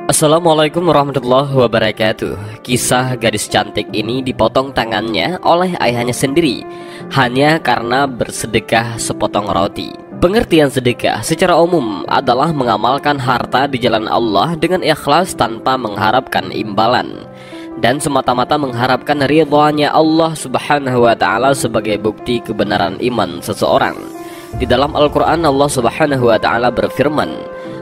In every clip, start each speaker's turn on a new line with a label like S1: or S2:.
S1: Assalamualaikum warahmatullahi wabarakatuh. Kisah gadis cantik ini dipotong tangannya oleh ayahnya sendiri hanya karena bersedekah sepotong roti. Pengertian sedekah secara umum adalah mengamalkan harta di jalan Allah dengan ikhlas tanpa mengharapkan imbalan dan semata-mata mengharapkan ridhonya Allah Subhanahu wa taala sebagai bukti kebenaran iman seseorang. Di dalam Al-Qur'an Allah Subhanahu wa taala berfirman,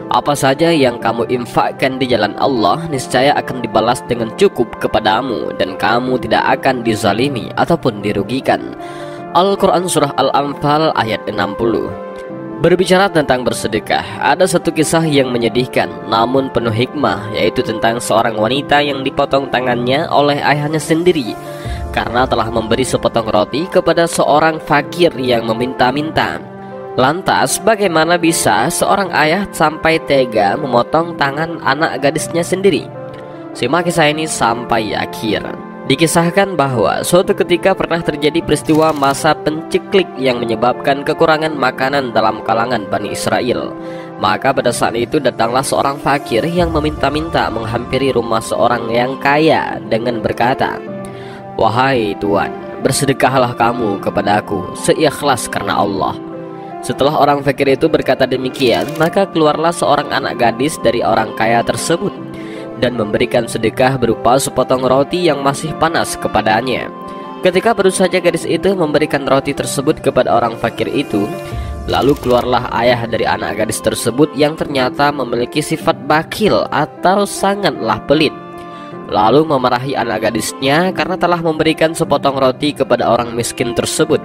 S1: "Apa saja yang kamu infakkan di jalan Allah niscaya akan dibalas dengan cukup kepadamu dan kamu tidak akan dizalimi ataupun dirugikan." Al-Quran Surah Al-Anfal ayat 60. Berbicara tentang bersedekah, ada satu kisah yang menyedihkan namun penuh hikmah, yaitu tentang seorang wanita yang dipotong tangannya oleh ayahnya sendiri karena telah memberi sepotong roti kepada seorang fakir yang meminta-minta. Lantas bagaimana bisa seorang ayah sampai tega memotong tangan anak gadisnya sendiri? Simak kisah ini sampai akhir. Dikisahkan bahwa suatu ketika pernah terjadi peristiwa masa penceklik yang menyebabkan kekurangan makanan dalam kalangan Bani Israel. Maka pada saat itu datanglah seorang fakir yang meminta-minta menghampiri rumah seorang yang kaya dengan berkata, "Wahai Tuan, bersedekahlah kamu kepadaku seikhlas karena Allah." Setelah orang fakir itu berkata demikian, maka keluarlah seorang anak gadis dari orang kaya tersebut dan memberikan sedekah berupa sepotong roti yang masih panas kepadanya. Ketika baru saja gadis itu memberikan roti tersebut kepada orang fakir itu, lalu keluarlah ayah dari anak gadis tersebut yang ternyata memiliki sifat bakhil atau sangatlah pelit, lalu memarahi anak gadisnya karena telah memberikan sepotong roti kepada orang miskin tersebut.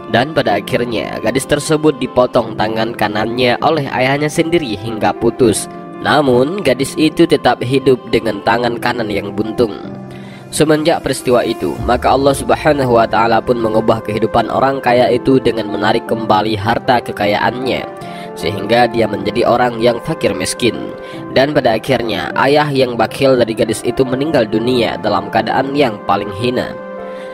S1: Dan pada akhirnya gadis tersebut dipotong tangan kanannya oleh ayahnya sendiri hingga putus. Namun gadis itu tetap hidup dengan tangan kanan yang buntung. Semenjak peristiwa itu, maka Allah Subhanahu wa taala pun mengubah kehidupan orang kaya itu dengan menarik kembali harta kekayaannya, sehingga dia menjadi orang yang fakir miskin. Dan pada akhirnya ayah yang bakhil dari gadis itu meninggal dunia dalam keadaan yang paling hina.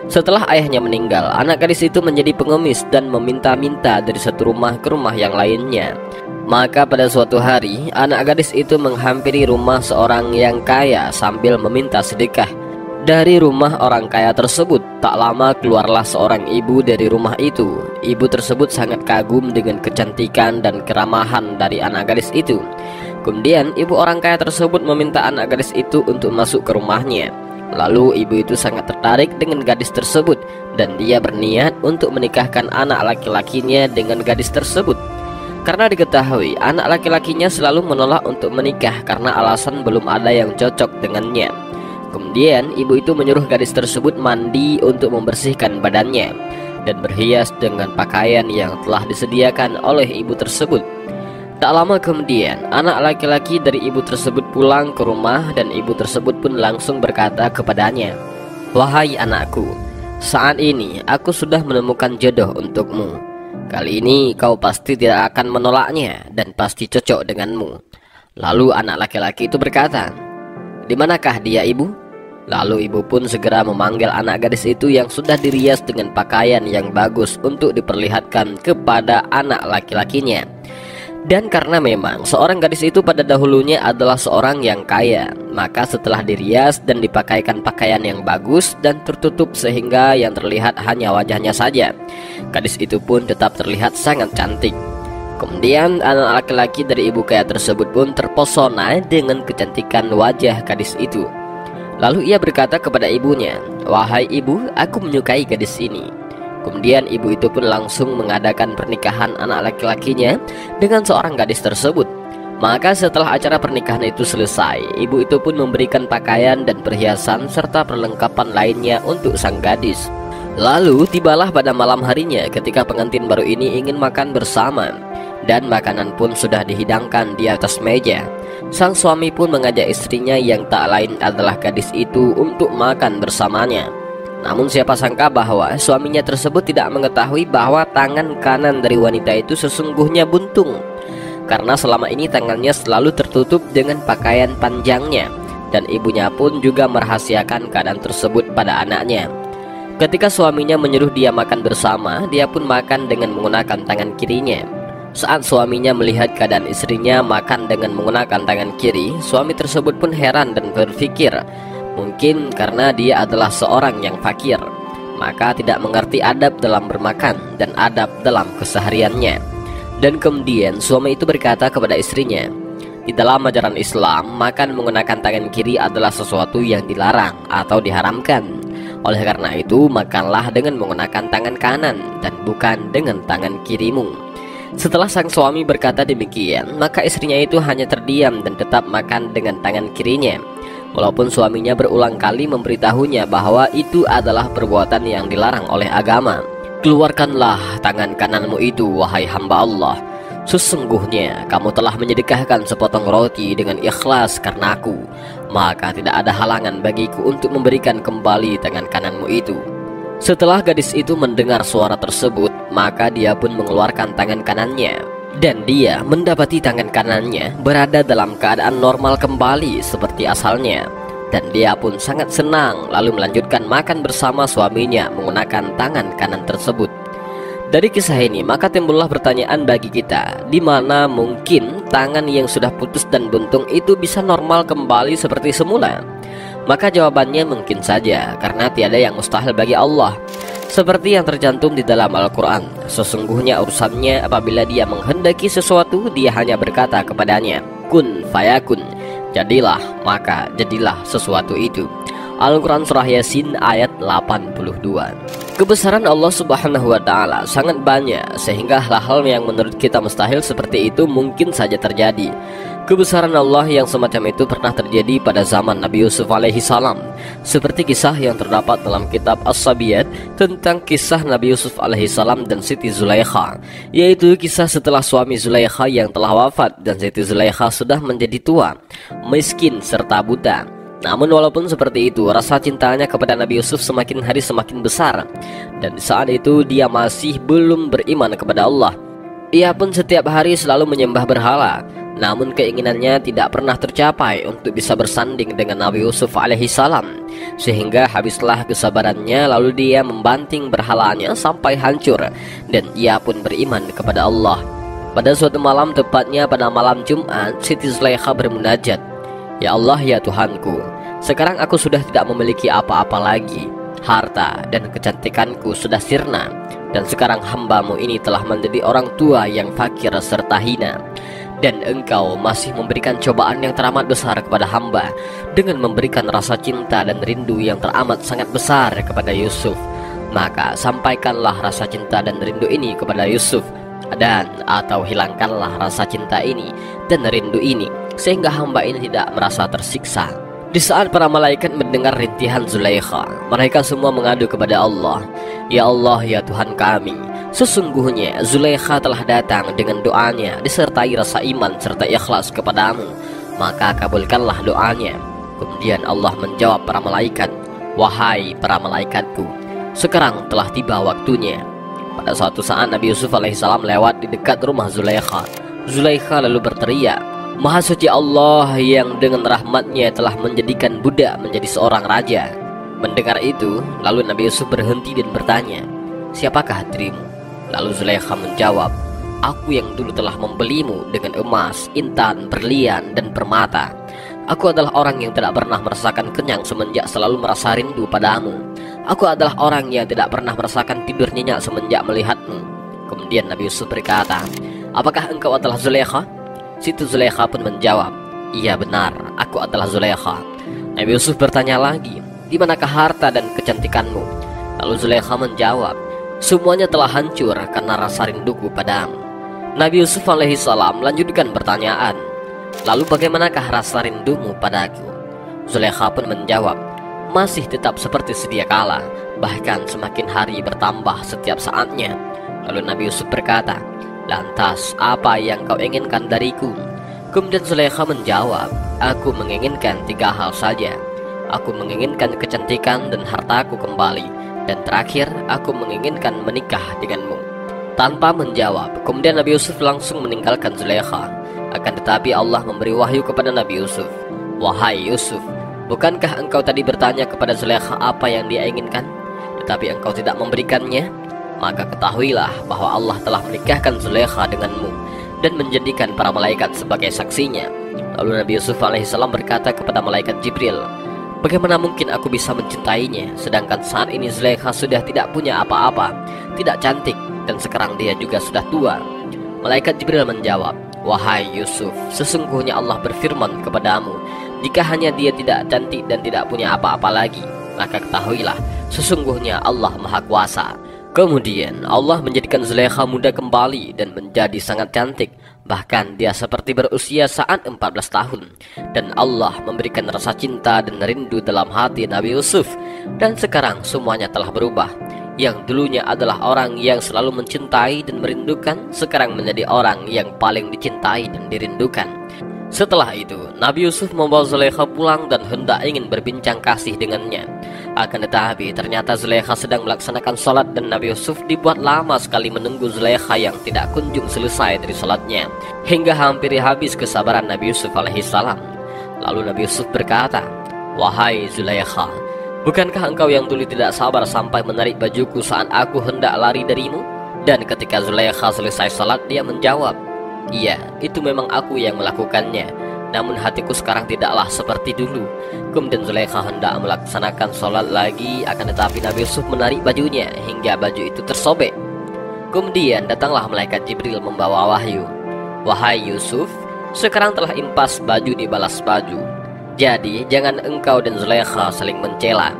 S1: Setelah ayahnya meninggal, anak gadis itu menjadi pengemis dan meminta-minta dari satu rumah ke rumah yang lainnya. Maka pada suatu hari, anak gadis itu menghampiri rumah seorang yang kaya sambil meminta sedekah. Dari rumah orang kaya tersebut, tak lama keluarlah seorang ibu dari rumah itu. Ibu tersebut sangat kagum dengan kecantikan dan keramahan dari anak gadis itu. Kemudian ibu orang kaya tersebut meminta anak gadis itu untuk masuk ke rumahnya. Lalu ibu itu sangat tertarik dengan gadis tersebut dan dia berniat untuk menikahkan anak laki-lakinya dengan gadis tersebut. Karena diketahui anak laki-lakinya selalu menolak untuk menikah karena alasan belum ada yang cocok dengannya. Kemudian ibu itu menyuruh gadis tersebut mandi untuk membersihkan badannya dan berhias dengan pakaian yang telah disediakan oleh ibu tersebut. Tak lama kemudian anak laki-laki dari ibu tersebut pulang ke rumah dan ibu tersebut pun langsung berkata kepadanya, "Wahai anakku, saat ini aku sudah menemukan jodoh untukmu. Kali ini kau pasti tidak akan menolaknya dan pasti cocok denganmu." Lalu anak laki-laki itu berkata, "Di manakah dia, ibu?" Lalu ibu pun segera memanggil anak gadis itu yang sudah dirias dengan pakaian yang bagus untuk diperlihatkan kepada anak laki-lakinya. Dan karena memang seorang gadis itu pada dahulunya adalah seorang yang kaya, maka setelah dirias dan dipakaikan pakaian yang bagus dan tertutup sehingga yang terlihat hanya wajahnya saja, gadis itu pun tetap terlihat sangat cantik. Kemudian anak laki-laki dari ibu kaya tersebut pun terpesona dengan kecantikan wajah gadis itu. Lalu ia berkata kepada ibunya, "Wahai ibu, aku menyukai gadis ini." Kemudian ibu itu pun langsung mengadakan pernikahan anak laki-lakinya dengan seorang gadis tersebut. Maka setelah acara pernikahan itu selesai, ibu itu pun memberikan pakaian dan perhiasan serta perlengkapan lainnya untuk sang gadis. Lalu tibalah pada malam harinya ketika pengantin baru ini ingin makan bersama, dan makanan pun sudah dihidangkan di atas meja. Sang suami pun mengajak istrinya yang tak lain adalah gadis itu untuk makan bersamanya. Namun siapa sangka bahwa suaminya tersebut tidak mengetahui bahwa tangan kanan dari wanita itu sesungguhnya buntung, karena selama ini tangannya selalu tertutup dengan pakaian panjangnya, dan ibunya pun juga merahasiakan keadaan tersebut pada anaknya. Ketika suaminya menyuruh dia makan bersama, dia pun makan dengan menggunakan tangan kirinya. Saat suaminya melihat keadaan istrinya makan dengan menggunakan tangan kiri, suami tersebut pun heran dan berpikir, mungkin karena dia adalah seorang yang fakir, maka tidak mengerti adab dalam bermakan dan adab dalam kesehariannya. Dan kemudian suami itu berkata kepada istrinya, di dalam ajaran Islam, makan menggunakan tangan kiri adalah sesuatu yang dilarang atau diharamkan. Oleh karena itu, makanlah dengan menggunakan tangan kanan dan bukan dengan tangan kirimu. Setelah sang suami berkata demikian, maka istrinya itu hanya terdiam dan tetap makan dengan tangan kirinya, walaupun suaminya berulang kali memberitahunya bahwa itu adalah perbuatan yang dilarang oleh agama. Keluarkanlah tangan kananmu itu, wahai hamba Allah. Sesungguhnya kamu telah menyedekahkan sepotong roti dengan ikhlas karena aku, maka tidak ada halangan bagiku untuk memberikan kembali tangan kananmu itu. Setelah gadis itu mendengar suara tersebut, maka dia pun mengeluarkan tangan kanannya, dan dia mendapati tangan kanannya berada dalam keadaan normal kembali seperti asalnya. Dan dia pun sangat senang, lalu melanjutkan makan bersama suaminya menggunakan tangan kanan tersebut. Dari kisah ini maka timbullah pertanyaan bagi kita, di mana mungkin tangan yang sudah putus dan buntung itu bisa normal kembali seperti semula? Maka jawabannya mungkin saja, karena tiada yang mustahil bagi Allah. Seperti yang tercantum di dalam Al-Quran, sesungguhnya urusannya apabila dia menghendaki sesuatu, dia hanya berkata kepadanya, kun fayakun, jadilah, maka jadilah sesuatu itu. Al-Quran Surah Yasin ayat 82. Kebesaran Allah Subhanahu wa Ta'ala sangat banyak, sehingga hal-hal yang menurut kita mustahil seperti itu mungkin saja terjadi. Kebesaran Allah yang semacam itu pernah terjadi pada zaman Nabi Yusuf alaihi salam, seperti kisah yang terdapat dalam kitab As-Sabiyat tentang kisah Nabi Yusuf alaihi salam dan Siti Zulaikha, yaitu kisah setelah suami Zulaikha yang telah wafat dan Siti Zulaikha sudah menjadi tua, miskin serta buta. Namun walaupun seperti itu, rasa cintanya kepada Nabi Yusuf semakin hari semakin besar, dan di saat itu dia masih belum beriman kepada Allah. Ia pun setiap hari selalu menyembah berhala. Namun keinginannya tidak pernah tercapai untuk bisa bersanding dengan Nabi Yusuf alaihi salam, sehingga habislah kesabarannya, lalu dia membanting berhalanya sampai hancur, dan ia pun beriman kepada Allah. Pada suatu malam, tepatnya pada malam Jumat, Siti Zulaikha bermunajat, ya Allah, ya Tuhanku, sekarang aku sudah tidak memiliki apa-apa lagi. Harta dan kecantikanku sudah sirna, dan sekarang hambamu ini telah menjadi orang tua yang fakir serta hina. Dan engkau masih memberikan cobaan yang teramat besar kepada hamba dengan memberikan rasa cinta dan rindu yang teramat sangat besar kepada Yusuf. Maka sampaikanlah rasa cinta dan rindu ini kepada Yusuf, dan atau hilangkanlah rasa cinta ini dan rindu ini, sehingga hamba ini tidak merasa tersiksa. Di saat para malaikat mendengar rintihan Zulaikha, mereka semua mengadu kepada Allah, ya Allah, ya Tuhan kami, sesungguhnya Zulaikha telah datang dengan doanya disertai rasa iman serta ikhlas kepadamu, maka kabulkanlah doanya. Kemudian Allah menjawab para malaikat, wahai para malaikatku, sekarang telah tiba waktunya. Pada suatu saat Nabi Yusuf alaihissalam lewat di dekat rumah Zulaikha. Zulaikha lalu berteriak, Maha suci Allah yang dengan rahmatnya telah menjadikan budak menjadi seorang raja. Mendengar itu, lalu Nabi Yusuf berhenti dan bertanya, siapakah dirimu? Lalu Zulaikha menjawab, aku yang dulu telah membelimu dengan emas, intan, berlian, dan permata. Aku adalah orang yang tidak pernah merasakan kenyang semenjak selalu merasa rindu padamu. Aku adalah orang yang tidak pernah merasakan tidur nyenyak semenjak melihatmu. Kemudian Nabi Yusuf berkata, apakah engkau adalah Zulaikha? Siti Zulaikha pun menjawab, iya benar, aku adalah Zulaikha. Nabi Yusuf bertanya lagi, di manakah harta dan kecantikanmu? Lalu Zulaikha menjawab, semuanya telah hancur karena rasa rinduku padamu. Nabi Yusuf alaihissalam melanjutkan pertanyaan, lalu bagaimanakah rasa rindumu padaku? Zulaikha pun menjawab, masih tetap seperti sedia kala, bahkan semakin hari bertambah setiap saatnya. Lalu Nabi Yusuf berkata, lantas apa yang kau inginkan dariku? Kemudian Zulaikha menjawab, aku menginginkan 3 hal saja. Aku menginginkan kecantikan dan hartaku kembali, dan terakhir aku menginginkan menikah denganmu. Tanpa menjawab, kemudian Nabi Yusuf langsung meninggalkan Zulaikha. Akan tetapi Allah memberi wahyu kepada Nabi Yusuf, wahai Yusuf, bukankah engkau tadi bertanya kepada Zulaikha apa yang dia inginkan, tetapi engkau tidak memberikannya? maka ketahuilah bahwa Allah telah menikahkan Zulaikha denganmu dan menjadikan para malaikat sebagai saksinya. Lalu Nabi Yusuf alaihissalam berkata kepada malaikat Jibril, bagaimana mungkin aku bisa mencintainya, sedangkan saat ini Zulaikha sudah tidak punya apa-apa, tidak cantik, dan sekarang dia juga sudah tua. Malaikat Jibril menjawab, wahai Yusuf, sesungguhnya Allah berfirman kepadamu, jika hanya dia tidak cantik dan tidak punya apa-apa lagi, maka ketahuilah, sesungguhnya Allah Maha Kuasa. Kemudian Allah menjadikan Zulaikha muda kembali dan menjadi sangat cantik. Bahkan dia seperti berusia saat 14 tahun. Dan Allah memberikan rasa cinta dan rindu dalam hati Nabi Yusuf. Dan sekarang semuanya telah berubah. Yang dulunya adalah orang yang selalu mencintai dan merindukan, sekarang menjadi orang yang paling dicintai dan dirindukan. Setelah itu, Nabi Yusuf membawa Zulaikha pulang dan hendak ingin berbincang kasih dengannya. Akan tetapi ternyata Zulaikha sedang melaksanakan sholat dan Nabi Yusuf dibuat lama sekali menunggu Zulaikha yang tidak kunjung selesai dari sholatnya, hingga hampir habis kesabaran Nabi Yusuf alaihissalam. Lalu Nabi Yusuf berkata, wahai Zulaikha, bukankah engkau yang dulu tidak sabar sampai menarik bajuku saat aku hendak lari darimu? Dan ketika Zulaikha selesai sholat, dia menjawab, iya, itu memang aku yang melakukannya, namun hatiku sekarang tidaklah seperti dulu. Kemudian Zulaikha hendak melaksanakan sholat lagi, akan tetapi Nabi Yusuf menarik bajunya hingga baju itu tersobek. Kemudian datanglah malaikat Jibril membawa wahyu, wahai Yusuf, sekarang telah impas baju dibalas baju, jadi jangan engkau dan Zulaikha saling mencela.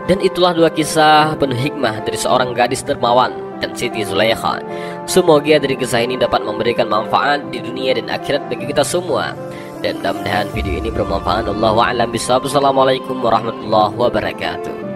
S1: Dan itulah dua kisah penuh hikmah dari seorang gadis dermawan dan Siti Zulaikha. Semoga dari kisah ini dapat memberikan manfaat di dunia dan akhirat bagi kita semua. Dan mudah-mudahan video ini bermanfaat. Allahu a'lam bishawab. Assalamualaikum warahmatullahi wabarakatuh.